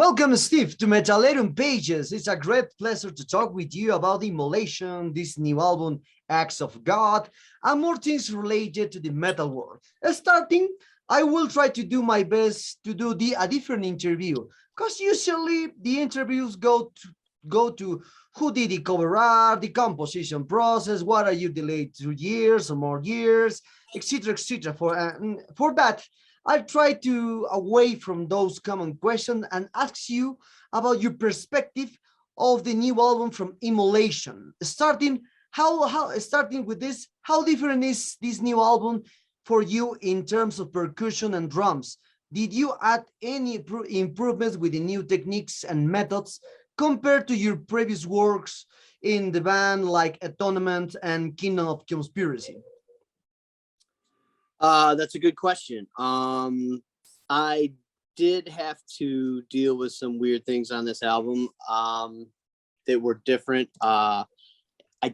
Welcome, Steve, to Metallarium Pages. It's a great pleasure to talk with you about Immolation, this new album, Acts of God, and more things related to the metal world. Starting, I will try to do my best to do a different interview, because usually the interviews go to who did the cover art, the composition process, what are you delayed 2 years or more years, etc., etc. For that, I'll try to away from those common questions and ask you about your perspective of the new album from Immolation. Starting with this, how different is this new album for you in terms of percussion and drums? Did you add any improvements with the new techniques and methods compared to your previous works in the band like Atonement and Kingdom of Conspiracy? That's a good question. I did have to deal with some weird things on this album that were different. I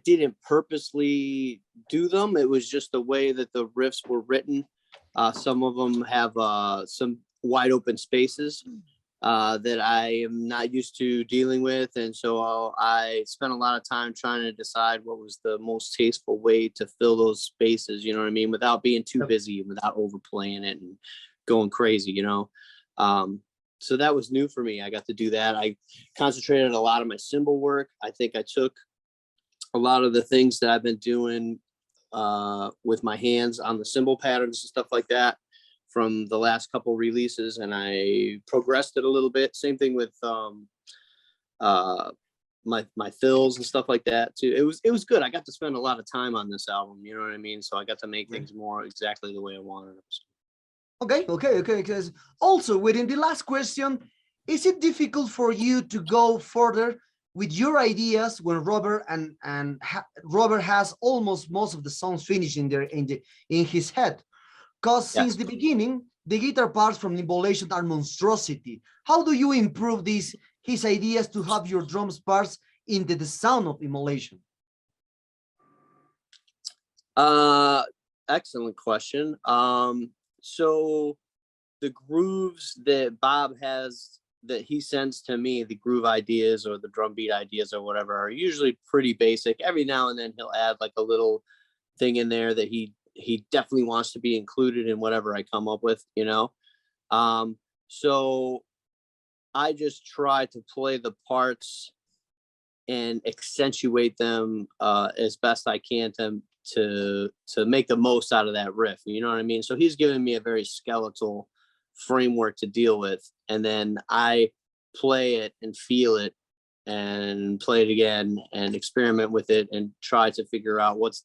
didn't purposely do them. It was just the way that the riffs were written. Some of them have some wide open spaces that I am not used to dealing with. And so I spent a lot of time trying to decide what was the most tasteful way to fill those spaces, you know what I mean? Without being too busy, without overplaying it and going crazy, you know? So that was new for me. I got to do that. I concentrated a lot of my cymbal work. I think I took a lot of the things that I've been doing with my hands on the cymbal patterns and stuff like that from the last couple releases, and I progressed it a little bit. Same thing with my fills and stuff like that too. It was good. I got to spend a lot of time on this album, you know what I mean? So I got to make things more exactly the way I wanted them. Okay. Because also within the last question, is it difficult for you to go further with your ideas when Robert Robert has almost most of the songs finished in his head? Because since the beginning, the guitar parts from Immolation are monstrosity. How do you improve his ideas to have your drums parts into the sound of Immolation? Excellent question. So the grooves that Bob has, that he sends to me, the groove ideas or the drum beat ideas or whatever, are usually pretty basic. Every now and then he'll add like a little thing in there that he definitely wants to be included in whatever I come up with, you know? So I just try to play the parts and accentuate them as best I can to make the most out of that riff, you know what I mean? So he's given me a very skeletal framework to deal with, and then I play it and feel it and play it again and experiment with it and try to figure out what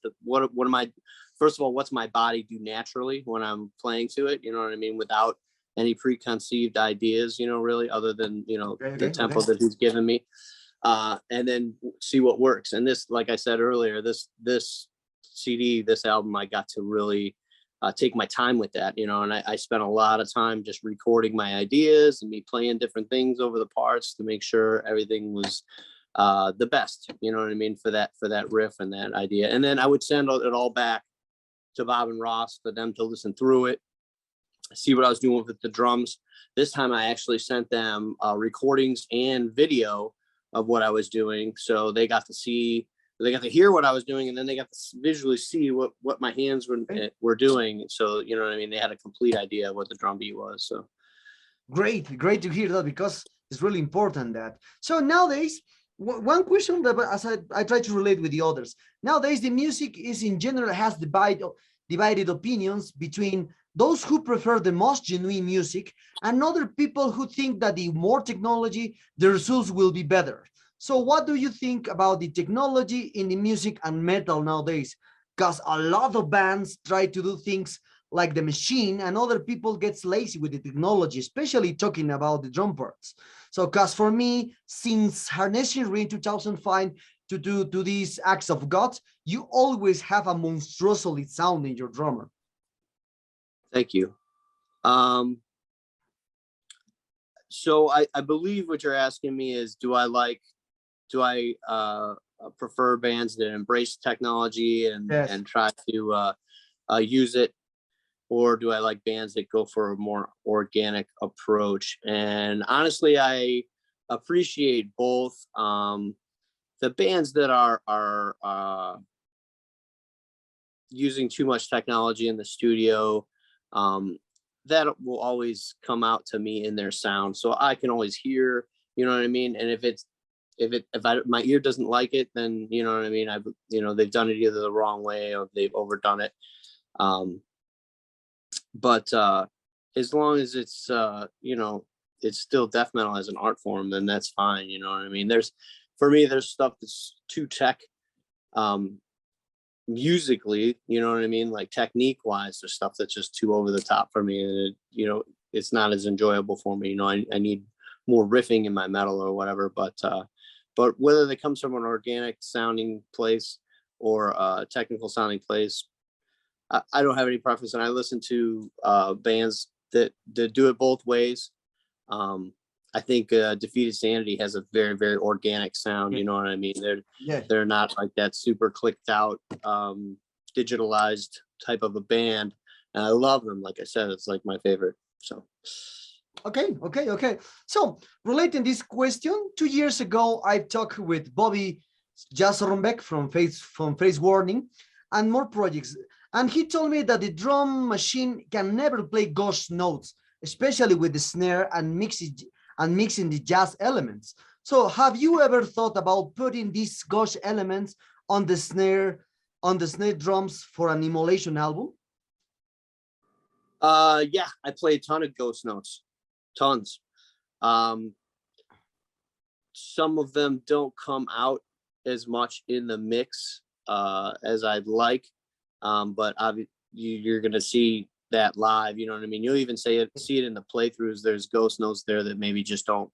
am I, first of all, what's my body do naturally when I'm playing to it, you know what I mean, without any preconceived ideas, you know, really, other than, you know, the tempo that he's given me, and then see what works. And this, like I said earlier, this CD, this album, I got to really take my time with that, you know, and I spent a lot of time just recording my ideas and me playing different things over the parts to make sure everything was the best, you know what I mean, for that riff and that idea. And then I would send it all back to Bob and Ross for them to listen through it, see what I was doing with the drums. This time I actually sent them recordings and video of what I was doing, so they got to hear what I was doing, and then they got to visually see what my hands were doing. So, you know what I mean, they had a complete idea of what the drum beat was. So great to hear that, because it's really important that. So nowadays, one question that, as I try to relate with the others, nowadays the music is in general has divided opinions between those who prefer the most genuine music and other people who think that the more technology, the results will be better. So what do you think about the technology in the music and metal nowadays? Because a lot of bands try to do things like the machine, and other people gets lazy with the technology, especially talking about the drum parts. So, because for me, since harnessing in 2005 to do these acts of God, you always have a monstrosity sound in your drummer. Thank you. So I believe what you're asking me is, do I prefer bands that embrace technology and try to use it or do I like bands that go for a more organic approach? And honestly, I appreciate both. The bands that are using too much technology in the studio, that will always come out to me in their sound, so I can always hear, you know what I mean. And if my ear doesn't like it, then you know what I mean, they've done it either the wrong way or they've overdone it. But as long as it's it's still death metal as an art form, then that's fine, you know what I mean. For me, there's stuff that's too tech, musically, you know what I mean, like technique wise, there's stuff that's just too over the top for me, and it's not as enjoyable for me. I need more riffing in my metal or whatever. But whether it comes from an organic sounding place or a technical sounding place, I don't have any preference, and I listen to bands that do it both ways. I think Defeated Sanity has a very, very organic sound. You know what I mean? They're not like that super clicked out, digitalized type of a band. And I love them. Like I said, it's like my favorite. So. Okay. So relating this question, 2 years ago, I talked with Bobby Jasronbeck from Face Warning and more projects. And he told me that the drum machine can never play ghost notes, especially with the snare and mixing the jazz elements. So have you ever thought about putting these ghost elements on the snare drums for an Immolation album? Yeah, I play a ton of ghost notes, tons. Some of them don't come out as much in the mix as I'd like, but you're gonna see that live, you know what I mean. You'll even see it in the playthroughs. There's ghost notes there that maybe just don't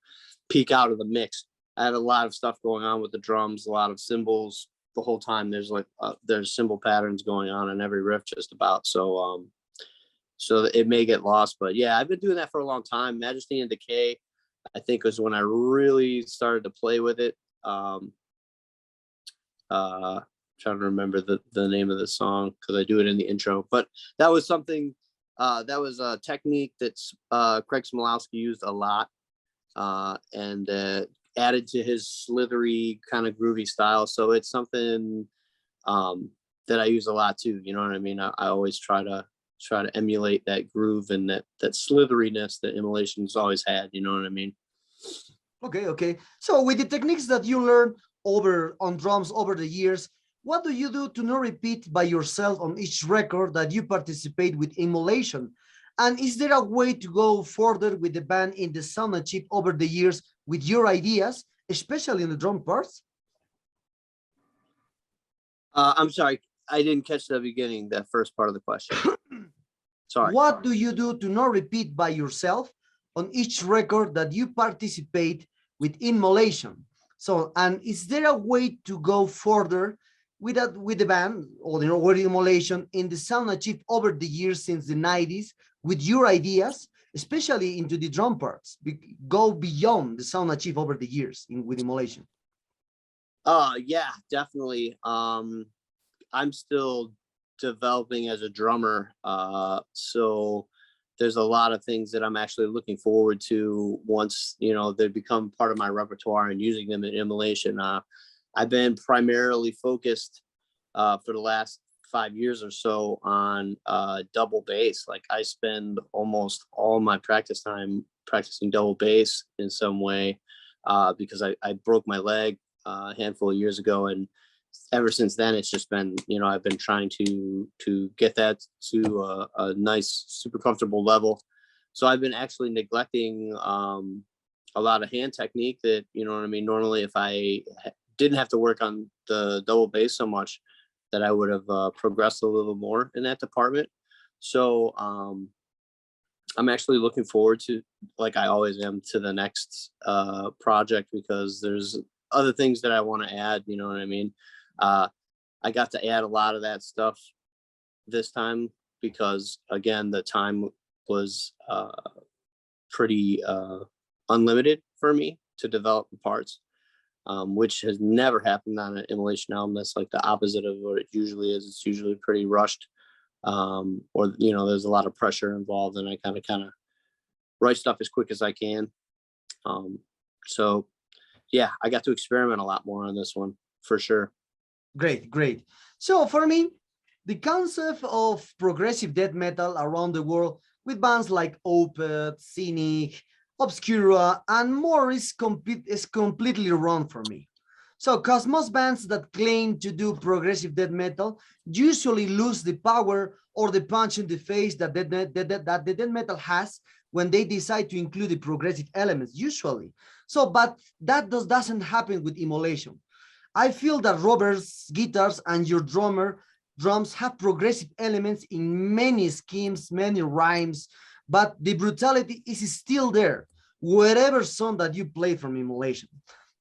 peek out of the mix. I have a lot of stuff going on with the drums, a lot of cymbals the whole time. There's cymbal patterns going on in every riff just about, so it may get lost. But yeah, I've been doing that for a long time. Majesty and Decay, I think, was when I really started to play with it. Trying to remember the name of the song because I do it in the intro, but that was something that was a technique that's Craig Smallowski used a lot, and added to his slithery kind of groovy style. So it's something that I use a lot too, you know what I mean. I always try to emulate that groove and that slitheriness that Immolation's always had, you know what I mean. Okay. So with the techniques that you learn on drums over the years, what do you do to not repeat by yourself on each record that you participate with Immolation? And is there a way to go further with the band in the sound achieved over the years with your ideas, especially in the drum parts? I'm sorry, I didn't catch the beginning, that first part of the question. Sorry. What do you do to not repeat by yourself on each record that you participate with Immolation? So, and is there a way to go further with the band or with Immolation in the sound achieved over the years since the 90s with your ideas, especially into the drum parts, go beyond the sound achieved over the years with Immolation? Yeah, definitely. I'm still developing as a drummer, so there's a lot of things that I'm actually looking forward to once they become part of my repertoire and using them in Immolation. I've been primarily focused for the last 5 years or so on double bass. Like I spend almost all my practice time practicing double bass in some way, because I broke my leg a handful of years ago, and ever since then it's just been, I've been trying to get that to a nice, super comfortable level. So I've been actually neglecting a lot of hand technique that, normally if I didn't have to work on the double bass so much, that I would have progressed a little more in that department. So I'm actually looking forward to, like I always am, to the next project, because there's other things that I want to add, you know what I mean? I got to add a lot of that stuff this time because, again, the time was pretty unlimited for me to develop the parts, which has never happened on an Immolation album. That's like the opposite of what it usually is. It's usually pretty rushed. or you know, there's a lot of pressure involved, and I kind of write stuff as quick as I can. So yeah, I got to experiment a lot more on this one for sure. Great, great. So for me, the concept of progressive death metal around the world with bands like Opeth, Cynic, Obscura, and more is completely wrong for me. So, because most bands that claim to do progressive death metal usually lose the power or the punch in the face that the death metal has when they decide to include the progressive elements, usually. So, but that doesn't happen with Immolation. I feel that Robert's guitars and your drums have progressive elements in many schemes, many rhymes, but the brutality is still there, whatever song that you play from Immolation.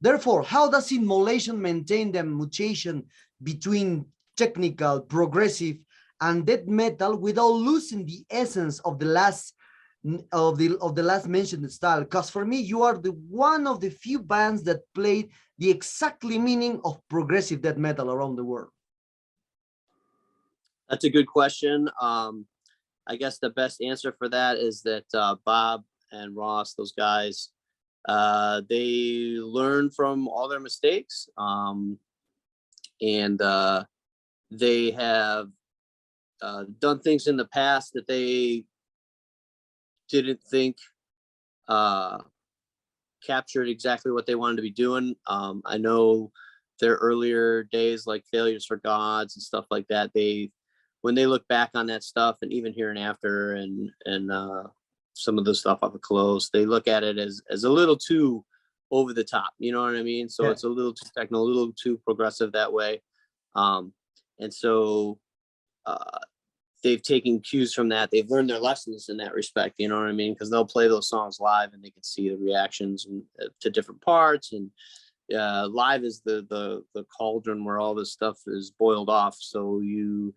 Therefore, how does Immolation maintain the mutation between technical, progressive, and death metal without losing the essence of the last mentioned style? Because for me, you are the one of the few bands that played the exactly meaning of progressive death metal around the world. That's a good question. I guess the best answer for that is that Bob and Ross, those guys, they learn from all their mistakes, and they have done things in the past that they didn't think captured exactly what they wanted to be doing. I know their earlier days, like Failures for Gods and stuff like that, when they look back on that stuff, and even here and after, and some of the stuff off of Close, they look at it as a little too over the top, you know what I mean? So yeah, it's a little too techno, a little too progressive that way. And so they've taken cues from that. They've learned their lessons in that respect, you know what I mean? Because they'll play those songs live and they can see the reactions to different parts. And live is the cauldron where all this stuff is boiled off. So you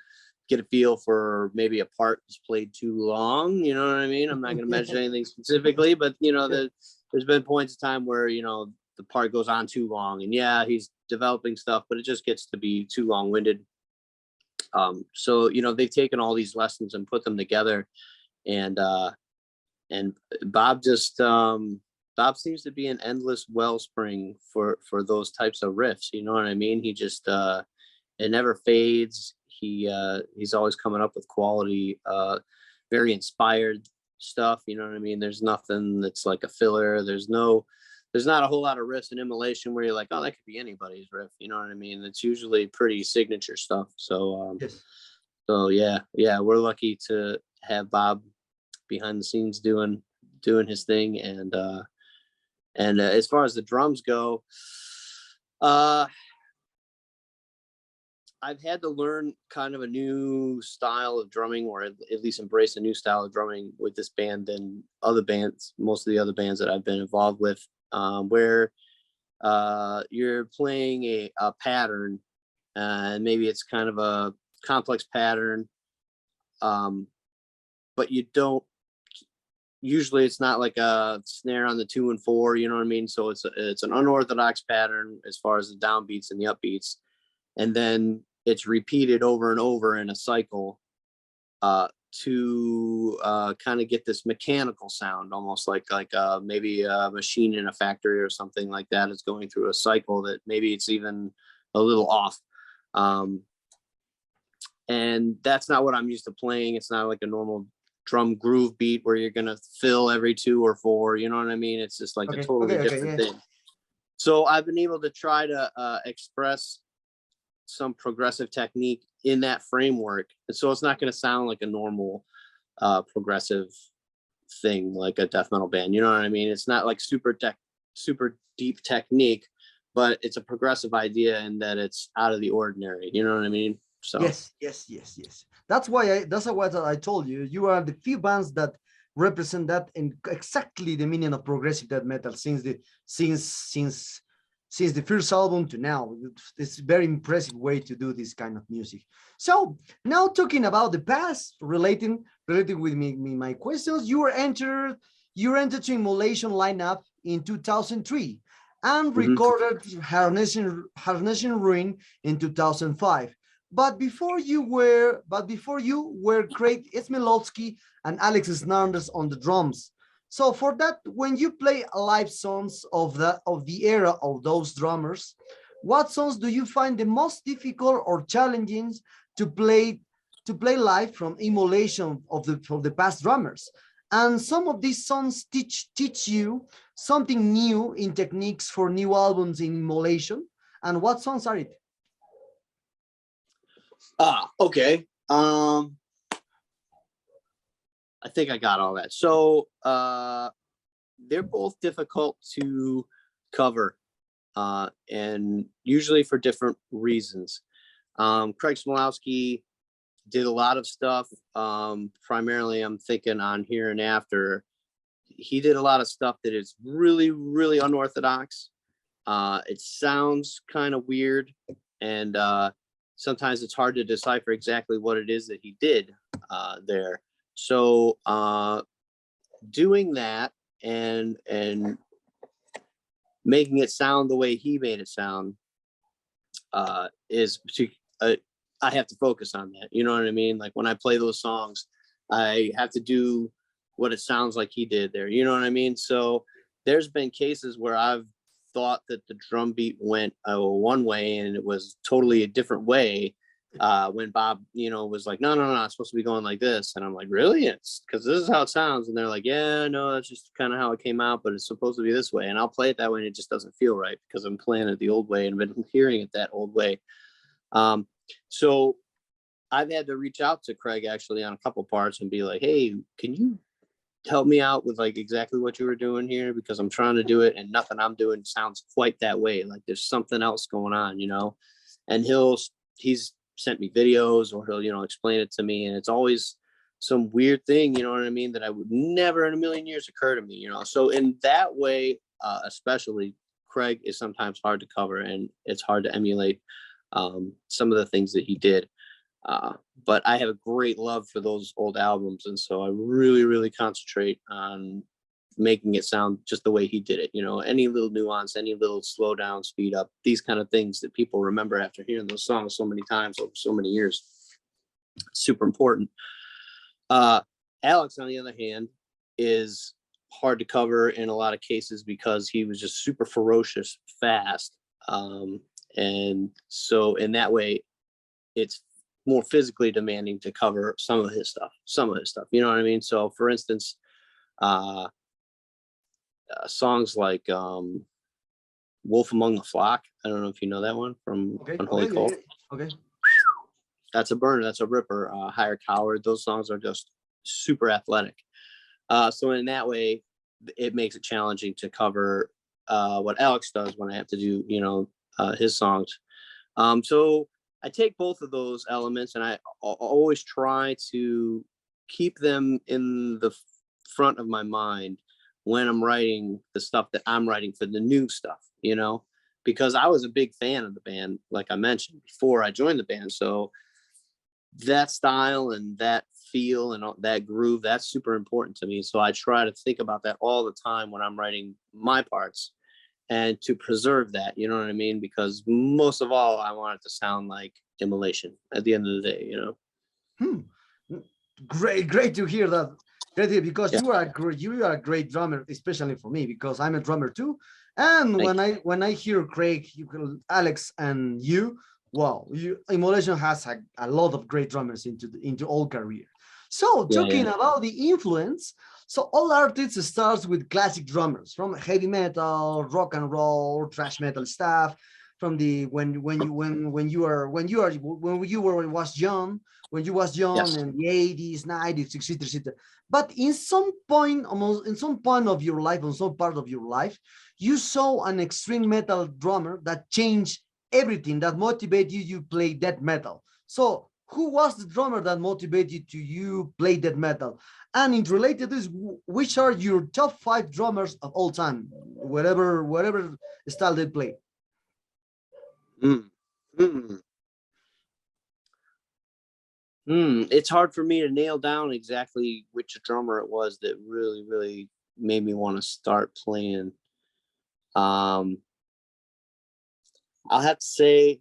get a feel for maybe a part is played too long, you know what I mean? I'm not going to mention anything specifically, but you know, there's been points of time where, you know, the part goes on too long, and yeah, he's developing stuff, but it just gets to be too long-winded. So, you know, they've taken all these lessons and put them together, and Bob just, Bob seems to be an endless wellspring for those types of riffs, you know what I mean? He just, it never fades. He's always coming up with quality, very inspired stuff, you know what I mean? There's nothing that's like a filler. There's not a whole lot of riffs in Immolation where you're like, oh, that could be anybody's riff, you know what I mean? It's usually pretty signature stuff. So yes. So yeah, we're lucky to have Bob behind the scenes doing his thing. And as far as the drums go, I've had to learn kind of a new style of drumming, or at least embrace a new style of drumming with this band than other bands, most of the other bands that I've been involved with, where you're playing a pattern, and maybe it's kind of a complex pattern, but you don't, usually it's not like a snare on the 2 and 4, you know what I mean? So it's an unorthodox pattern as far as the downbeats and the upbeats. And then it's repeated over and over in a cycle to kind of get this mechanical sound, almost like maybe a machine in a factory or something like that is going through a cycle that maybe it's even a little off. And that's not what I'm used to playing. It's not like a normal drum groove beat where you're going to fill every 2 or 4, you know what I mean? It's just like a totally different thing. So I've been able to try to express some progressive technique in that framework, and so it's not going to sound like a normal progressive thing like a death metal band, you know what I mean? It's not like super deep technique, but it's a progressive idea in that it's out of the ordinary, you know what I mean? So yes. That's why I told you, you are the few bands that represent that in exactly the meaning of progressive death metal since the first album to now. It's a very impressive way to do this kind of music. So now talking about the past, relating with my questions, you entered to Immolation lineup in 2003 and recorded Harnessing Ruin in 2005. but before you were Craig Smallowski and Alex Snanders on the drums. So for that, when you play live songs of the era of those drummers, what songs do you find the most difficult or challenging to play live from Immolation of the past drummers? And some of these songs teach you something new in techniques for new albums in Immolation. And what songs are it? Okay. I think I got all that. So they're both difficult to cover, and usually for different reasons. Craig Smallowski did a lot of stuff. Primarily, I'm thinking on Here and After. He did a lot of stuff that is really, really unorthodox. It sounds kind of weird, and sometimes it's hard to decipher exactly what it is that he did there. So doing that and making it sound the way he made it sound is I have to focus on that. You know what I mean? Like when I play those songs, I have to do what it sounds like he did there. You know what I mean? So there's been cases where I've thought that the drum beat went one way and it was totally a different way when Bob, was like, no, it's supposed to be going like this. And I'm like, really? It's because this is how it sounds. And they're like, yeah, no, that's just kind of how it came out, but it's supposed to be this way. And I'll play it that way and it just doesn't feel right because I'm playing it the old way and been hearing it that old way. So I've had to reach out to Craig actually on a couple parts and be like, hey, can you help me out with like exactly what you were doing here? Because I'm trying to do it and nothing I'm doing sounds quite that way. Like there's something else going on, and he's sent me videos or he'll, explain it to me. And it's always some weird thing, you know what I mean? That I would never in a million years occur to me, So in that way, especially Craig is sometimes hard to cover and it's hard to emulate some of the things that he did. But I have a great love for those old albums. And so I really, really concentrate on making it sound just the way he did it. Any little nuance, any little slow down, speed up, these kind of things that people remember after hearing those songs so many times over so many years. Super important. Alex, on the other hand, is hard to cover in a lot of cases because he was just super ferocious, fast. And so in that way, it's more physically demanding to cover some of his stuff, you know what I mean? So for instance, songs like Wolf Among the Flock. I don't know if you know that one from Unholy Cult. Okay. That's a burner. That's a ripper. Higher Coward. Those songs are just super athletic. So in that way, it makes it challenging to cover what Alex does when I have to do, his songs. So I take both of those elements and I always try to keep them in the front of my mind when I'm writing the stuff that I'm writing for the new stuff, because I was a big fan of the band, like I mentioned before I joined the band. So that style and that feel and that groove, that's super important to me. So I try to think about that all the time when I'm writing my parts and to preserve that, you know what I mean? Because most of all, I want it to sound like Immolation at the end of the day, Great to hear that. Great to hear, because Yeah. you are a great drummer, especially for me, because I'm a drummer too. And when I hear Craig, Alex, and you, wow, Immolation has a lot of great drummers into all career. So talking about the influence, so all artists starts with classic drummers from heavy metal, rock and roll, thrash metal stuff. From the when you was young, Yes. in the 80s, 90s, etc. But in some point, almost in some point of your life, on some part of your life, you saw an extreme metal drummer that changed everything, that motivated you to play death metal. So who was the drummer that motivated you play death metal? And in related to this, which are your top 5 drummers of all time, whatever style they play? It's hard for me to nail down exactly which drummer it was that really, really made me want to start playing. I'll have to say,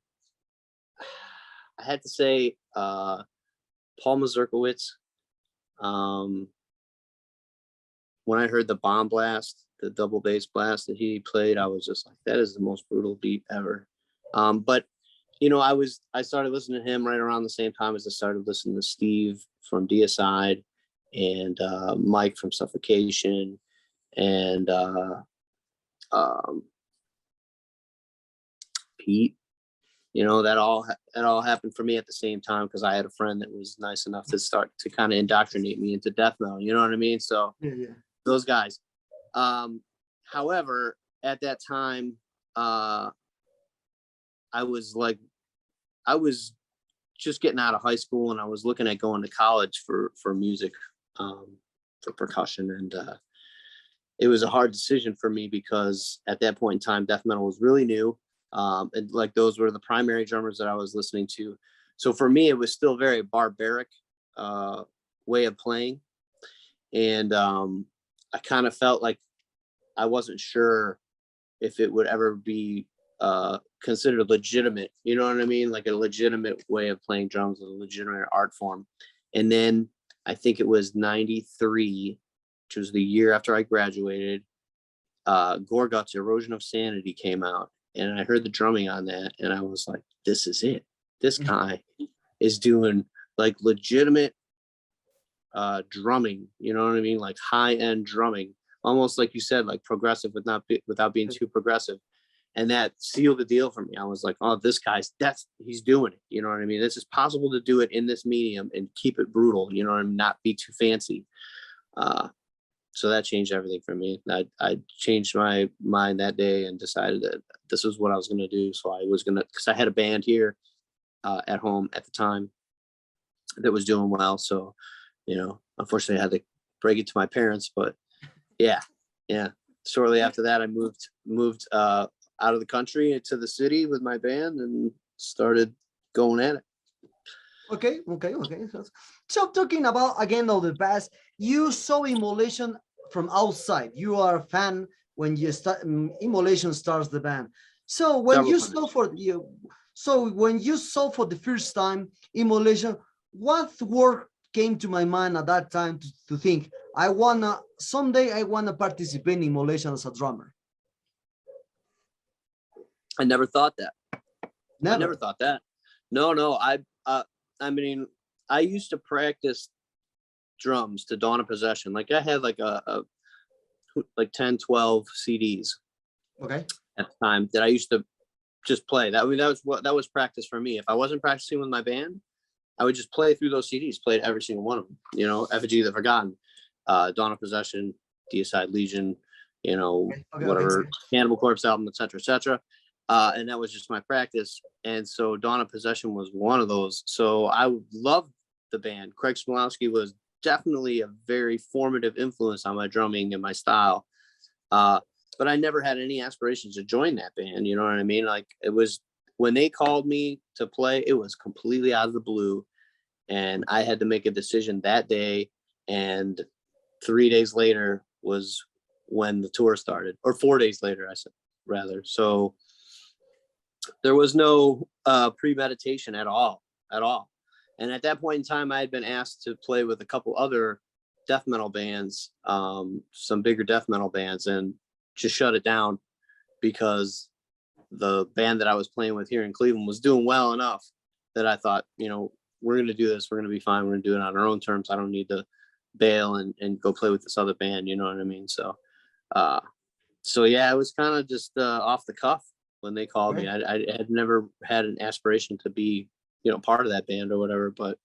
I had to say Paul Mazurkowitz. When I heard the bomb blast, the double bass blast that he played, I was just like, that is the most brutal beat ever. But you know, I started listening to him right around the same time as I started listening to Steve from Deicide and Mike from Suffocation and Pete. You know, that all happened for me at the same time because I had a friend that was nice enough to start to kind of indoctrinate me into death metal. You know what I mean? So Yeah. those guys. However, at that time, I was just getting out of high school and I was looking at going to college for music, for percussion. And it was a hard decision for me because at that point in time, death metal was really new. And like those were the primary drummers that I was listening to. So for me, it was still very barbaric way of playing. And I kind of felt like I wasn't sure if it would ever be considered legitimate, you know what I mean? Like a legitimate way of playing drums, a legitimate art form. And then I think it was 93, which was the year after I graduated, Gorgut's Erosion of Sanity came out. And I heard the drumming on that and I was like, this is it. This guy is doing like legitimate drumming, you know what I mean? Like high-end drumming, almost like you said, like progressive without being too progressive. And that sealed the deal for me. I was like, oh, this guy's, he's doing it. You know what I mean? It's just possible to do it in this medium and keep it brutal, you know, and not be too fancy. So that changed everything for me. I changed my mind that day and decided that this was what I was going to do. So I was going to, because I had a band here at home at the time that was doing well. So, you know, unfortunately I had to break it to my parents, but yeah. Shortly after that, I moved out of the country to the city with my band and started going at it. Okay. So talking about again of the past, you saw Immolation from outside. You are a fan when you start. Immolation starts the band. So when you saw for the first time Immolation, what word came to my mind at that time to think someday I wanna participate in Immolation as a drummer? I never thought that. Never. I never thought that. No. I mean, I used to practice drums to Dawn of Possession. Like I had like like 10, 12 CDs. Okay. At the time that I used to just play. That was practice for me. If I wasn't practicing with my band, I would just play through those CDs, played every single one of them. You know, Effigy of the Forgotten, Dawn of Possession, Deicide Legion, you know, whatever, Cannibal Corpse album, etc. And that was just my practice. And so Dawn of Possession was one of those. So I loved the band. Craig Smallowski was definitely a very formative influence on my drumming and my style. But I never had any aspirations to join that band. You know what I mean? Like it was when they called me to play, it was completely out of the blue. And I had to make a decision that day. And 3 days later was when the tour started, or 4 days later, I said, rather. So there was no premeditation at all. And at that point in time, I had been asked to play with a couple other death metal bands, some bigger death metal bands, and just shut it down because the band that I was playing with here in Cleveland was doing well enough that I thought, you know, we're going to do this. We're going to be fine. We're going to do it on our own terms. I don't need to bail and go play with this other band. You know what I mean? So yeah, it was kind of just off the cuff when they called me. I had never had an aspiration to be, you know, part of that band or whatever, but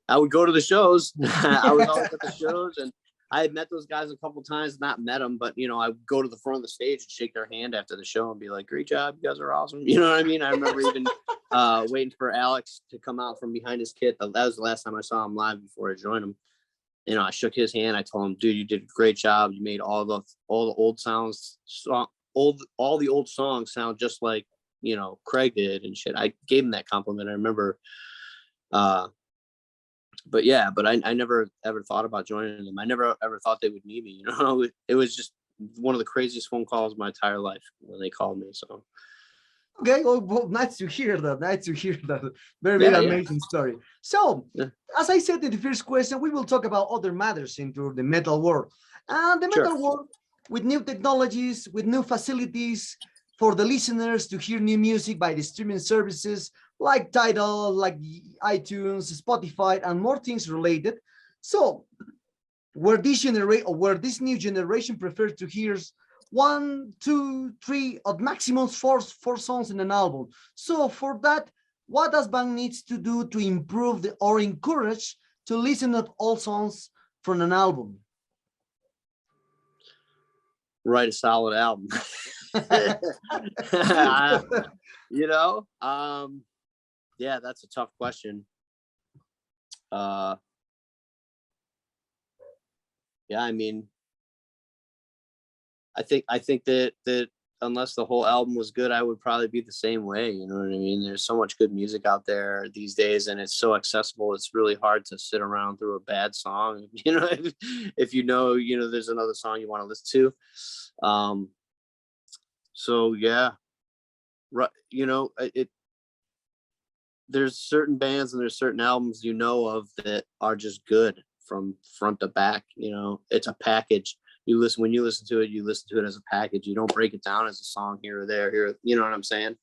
I would go to the shows. I was always at the shows, and I had met those guys a couple times, not met them, but, you know, I would go to the front of the stage and shake their hand after the show and be like, great job. You guys are awesome. You know what I mean? I remember even waiting for Alex to come out from behind his kit. That was the last time I saw him live before I joined him. You know, I shook his hand. I told him, dude, you did a great job. You made all the old sounds, all the old songs sound just like, you know, Craig did and shit. I gave him that compliment. I remember, but I never ever thought about joining them. I never ever thought they would need me. You know, it was just one of the craziest phone calls of my entire life when they called me. So Okay, well, nice to hear that. Nice to hear that. Very, Yeah, very yeah, amazing story. So, yeah. as I said in the first question, we will talk about other matters into the metal world. And the Sure. metal world, with new technologies, with new facilities for the listeners to hear new music by the streaming services like Tidal, like iTunes, Spotify, and more things related. So, where this new generation prefers to hear one, two, three, at maximum four songs in an album. So for that, what does band needs to do to improve or encourage to listen to all songs from an album? Write a solid album. You know, yeah, that's a tough question. Yeah, I mean, I think that unless the whole album was good, I would probably be the same way. You know what I mean? There's so much good music out there these days, and it's so accessible. It's really hard to sit around through a bad song. You know, if you know, there's another song you want to listen to. So yeah, right. There's certain bands and there's certain albums of that are just good from front to back. It's a package. When you listen to it as a package. You don't break it down as a song here or there. You know what I'm saying?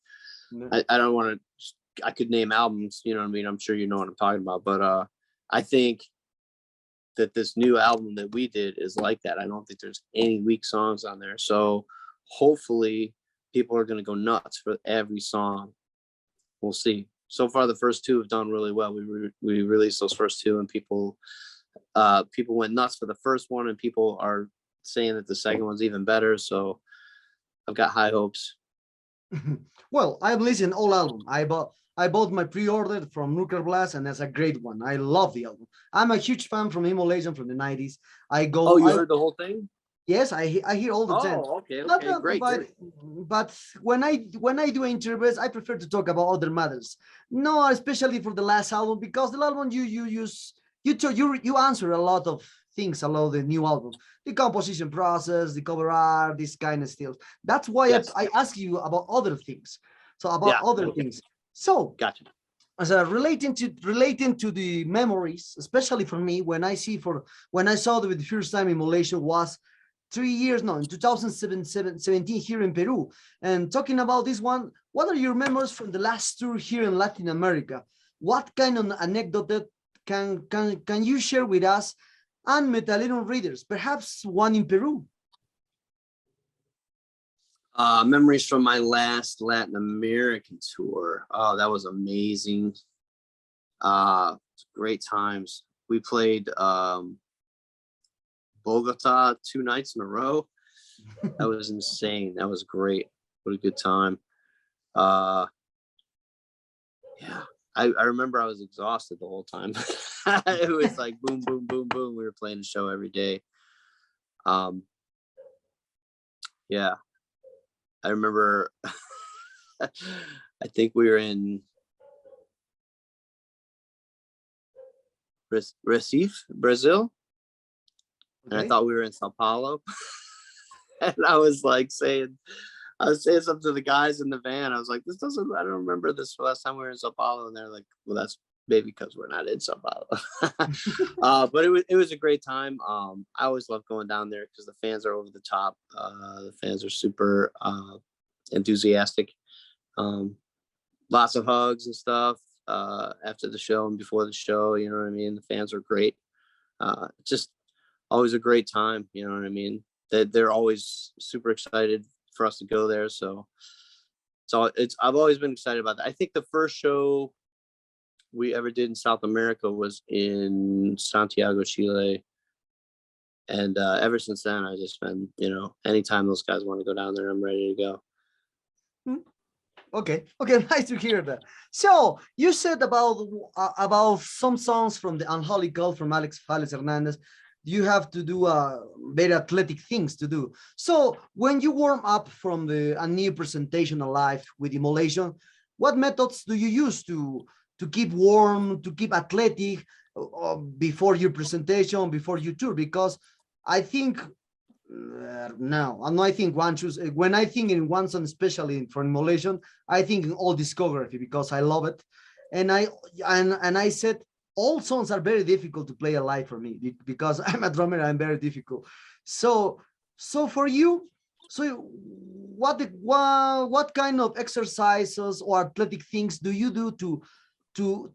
No. I don't want to. I could name albums. You know what I mean? I'm sure you know what I'm talking about. But I think that this new album that we did is like that. I don't think there's any weak songs on there. So hopefully people are going to go nuts for every song. We'll see. So far, the first two have done really well. We released those first two, and people went nuts for the first one, and people are saying that the second one's even better. So I've got high hopes. Well, I've listened all album. I bought my pre-order from Nuclear Blast, and that's a great one. I love the album. I'm a huge fan from Immolation from the 90s. Oh, you heard the whole thing? Yes, I hear all the time. Okay, great. But when I do interviews, I prefer to talk about other matters. No, especially for the last album, because the album you answer a lot of things about the new album, the composition process, the cover art, this kind of stuff. That's why yes. I ask you about other things. So about other things. So gotcha. As relating to the memories, especially for me, when I saw the first time Immolation was 3 years now, in 2017 here in Peru. And talking about this one, what are your memories from the last tour here in Latin America? What kind of anecdote can you share with us and Metalero readers? Perhaps one in Peru. Memories from my last Latin American tour. Oh, that was amazing. Great times. We played Bogota 2 nights in a row. That was insane. That was great. What a good time. Yeah, I remember I was exhausted the whole time. It was like boom, boom, boom, boom. We were playing the show every day. Yeah, I remember. I think we were in Recife, Brazil. Okay. And I thought we were in Sao Paulo. And I was saying something to the guys in the van. I was like, I don't remember this last time we were in Sao Paulo. And they're like, well, that's maybe because we're not in Sao Paulo. But it was a great time. I always love going down there because the fans are over the top. The fans are super enthusiastic. Lots of hugs and stuff after the show and before the show. You know what I mean? The fans are great. Just always a great time. You know what I mean? They're always super excited for us to go there. So I've always been excited about that. I think the first show we ever did in South America was in Santiago, Chile. And ever since then, I've just been, anytime those guys want to go down there, I'm ready to go. Okay, nice to hear that. So you said about some songs from the Unholy Cult from Alex Hernandez. You have to do very athletic things to do. So when you warm up from a new presentation alive with Immolation, what methods do you use to keep warm, to keep athletic before your presentation, before you tour? Because I think No, I'm not. I think one choose when I think in one song, especially for Immolation, I think in all discography because I love it, and I said all songs are very difficult to play alive for me because I'm a drummer. I'm very difficult. So for you, so what kind of exercises or athletic things do you do to do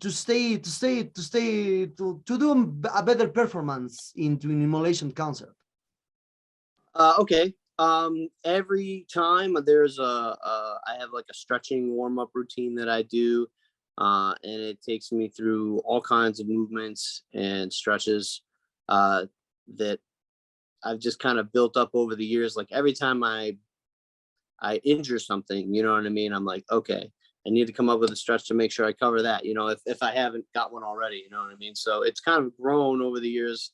a better performance into an Immolation concert? Okay. Every time there's I have like a stretching warm up routine that I do, and it takes me through all kinds of movements and stretches that I've just kind of built up over the years. Like every time I injure something, you know what I mean? I'm like, okay, I need to come up with a stretch to make sure I cover that, you know, if I haven't got one already, you know what I mean? So it's kind of grown over the years.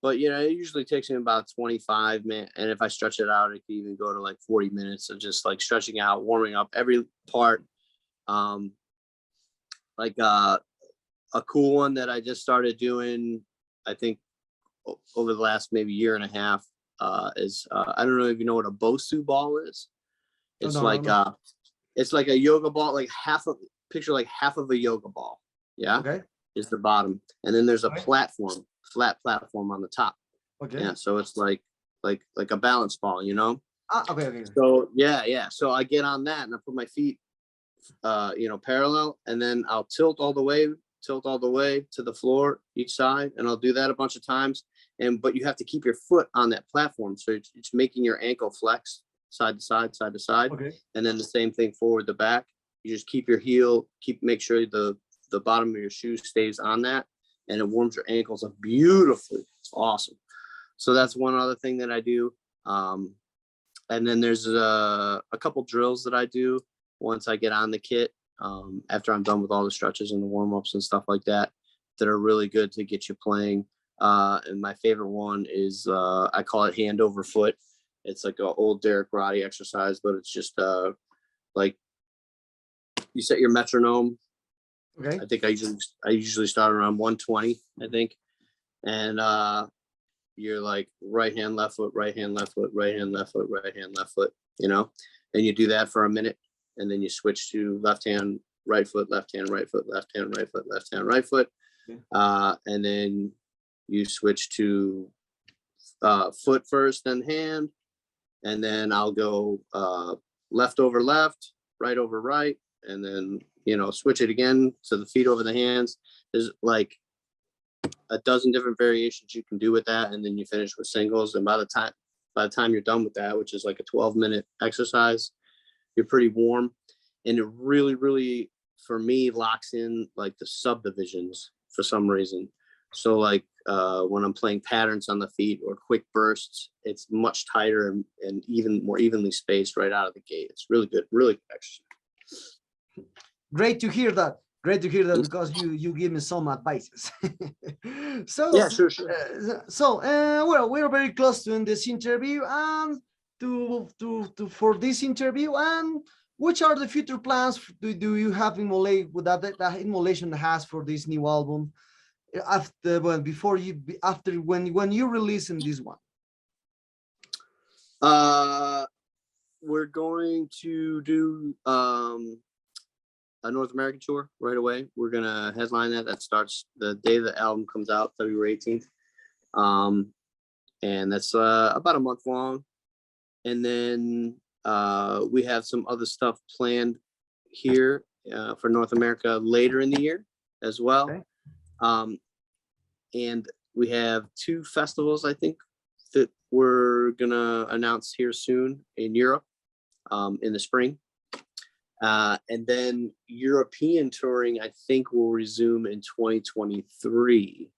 But you know, it usually takes me about 25 minutes, and if I stretch it out, it can even go to like 40 minutes of just like stretching out, warming up every part. Like a cool one that I just started doing, I think over the last maybe year and a half, is I don't know if you know what a Bosu ball is. It's it's like a yoga ball, like picture like half of a yoga ball. Yeah. Okay. Is the bottom, and then there's a Okay. flat platform on the top. Okay. Yeah, so it's like a balance ball, you know. Okay. So yeah. So I get on that and I put my feet, you know, parallel, and then I'll tilt all the way to the floor each side, and I'll do that a bunch of times. But you have to keep your foot on that platform, so it's making your ankle flex side to side. Okay. And then the same thing forward to back. You just keep your heel, make sure the bottom of your shoe stays on that, and it warms your ankles up beautifully. It's awesome. So that's one other thing that I do. And then there's a couple drills that I do once I get on the kit, after I'm done with all the stretches and the warm-ups and stuff like that are really good to get you playing. And my favorite one is, I call it hand over foot. It's like an old Derek Roddy exercise, but it's just like you set your metronome. Okay. I think I usually start around 120, I think. And you're like right hand, left foot, right hand, left foot, right hand, left foot, right hand, left foot, you know, and you do that for a minute, and then you switch to left hand, right foot, left hand, right foot, left hand, right foot, left hand, right foot. Okay. And then you switch to foot first, then hand, and then I'll go left over left, right over right, and then, you know, switch it again to the feet over the hands. There's like a dozen different variations you can do with that, and then you finish with singles. And by the time you're done with that, which is like a 12-minute exercise, you're pretty warm. And it really, really, for me, locks in like the subdivisions for some reason. So like when I'm playing patterns on the feet or quick bursts, it's much tighter and even more evenly spaced right out of the gate. It's really good exercise. Great to hear that. Great to hear that, because you give me some advices. So yeah, sure. Well, we're very close to end this interview, and for this interview. And which are the future plans do you have that Immolation has for this new album when you release in this one? We're going to do a North American tour right away. We're gonna headline that starts the day the album comes out, February 18th. And that's about a month long. And then we have some other stuff planned here for North America later in the year as well. Okay. And we have 2 festivals, I think, that we're gonna announce here soon in Europe in the spring. And then European touring, I think, will resume in 2023.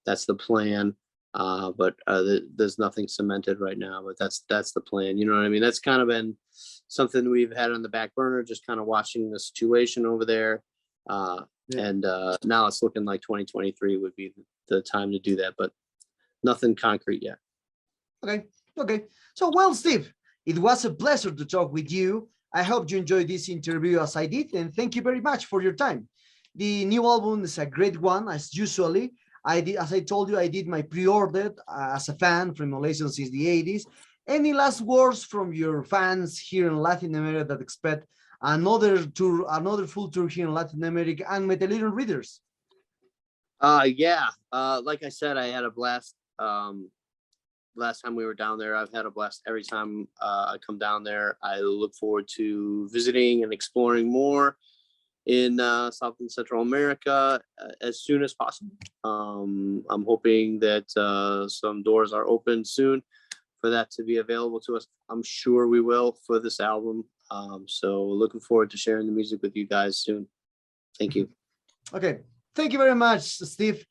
That's the plan. But there's nothing cemented right now, but that's the plan. You know what I mean? That's kind of been something we've had on the back burner, just kind of watching the situation over there. And now it's looking like 2023 would be the time to do that, but nothing concrete yet. Okay. So, well, Steve, it was a pleasure to talk with you. I hope you enjoyed this interview as I did, and thank you very much for your time. The new album is a great one, as usually. I did, as I told you, I did my pre-order as a fan from Immolation since the 80s. Any last words from your fans here in Latin America that expect another tour, another full tour here in Latin America and Metallica readers? Yeah. Like I said, I had a blast. Last time we were down there. I've had a blast every time I come down there. I look forward to visiting and exploring more in South and Central America as soon as possible. I'm hoping that some doors are open soon for that to be available to us. I'm sure we will for this album. So looking forward to sharing the music with you guys soon. Thank you. Okay. Thank you very much, Steve.